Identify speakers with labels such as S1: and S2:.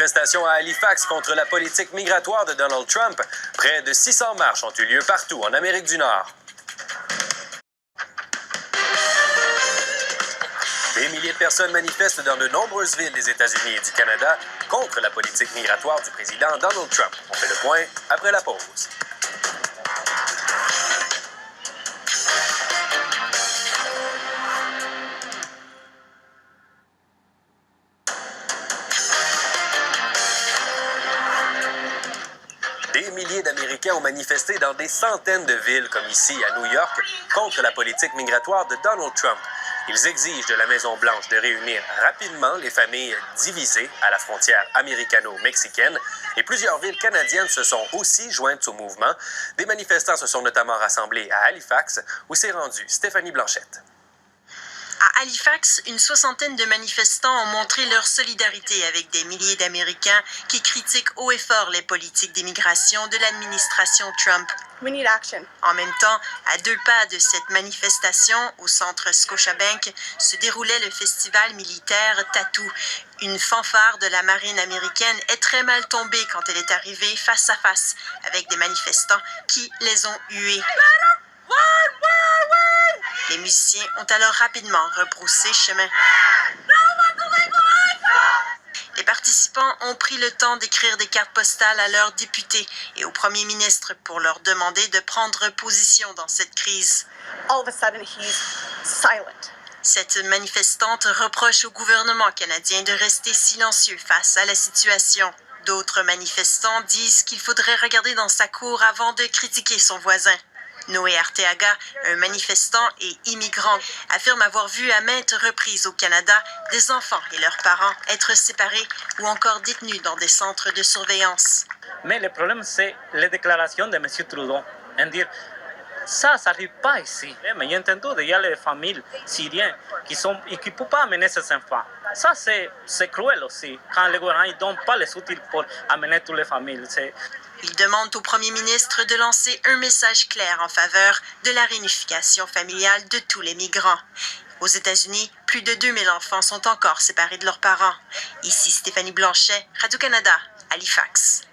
S1: manifestation à Halifax contre la politique migratoire de Donald Trump. Près de 600 marches ont eu lieu partout en Amérique du Nord. Des milliers de personnes manifestent dans de nombreuses villes des États-Unis et du Canada contre la politique migratoire du président Donald Trump. On fait le point après la pause. Des milliers d'Américains ont manifesté dans des centaines de villes, comme ici à New York, contre la politique migratoire de Donald Trump. Ils exigent de la Maison-Blanche de réunir rapidement les familles divisées à la frontière américano-mexicaine et plusieurs villes canadiennes se sont aussi jointes au mouvement. Des manifestants se sont notamment rassemblés à Halifax où s'est rendue Stéphanie Blanchette.
S2: À Halifax, une soixantaine de manifestants ont montré leur solidarité avec des milliers d'Américains qui critiquent haut et fort les politiques d'immigration de l'administration Trump.
S3: We need action.
S2: En même temps, à 2 pas de cette manifestation, au centre Scotiabank, se déroulait le festival militaire Tattoo. Une fanfare de la marine américaine est très mal tombée quand elle est arrivée face à face avec des manifestants qui les ont hués. Les musiciens ont alors rapidement rebroussé chemin. Les participants ont pris le temps d'écrire des cartes postales à leurs députés et au premier ministre pour leur demander de prendre position dans cette crise.
S3: All of a sudden, he's silent.
S2: Cette manifestante reproche au gouvernement canadien de rester silencieux face à la situation. D'autres manifestants disent qu'il faudrait regarder dans sa cour avant de critiquer son voisin. Noé Arteaga, un manifestant et immigrant, affirme avoir vu à maintes reprises au Canada des enfants et leurs parents être séparés ou encore détenus dans des centres de surveillance.
S4: Mais le problème, c'est les déclarations de M. Trudeau. Dire, ça n'arrive pas ici. Mais j'ai entendu qu'il y a les familles syriennes qui ne peuvent pas amener ces enfants. Ça, c'est cruel aussi, quand le gouvernement ne donne pas les outils pour amener toutes les familles.
S2: Il demande au premier ministre de lancer un message clair en faveur de la réunification familiale de tous les migrants. Aux États-Unis, plus de 2000 enfants sont encore séparés de leurs parents. Ici Stéphanie Blanchet, Radio-Canada, Halifax.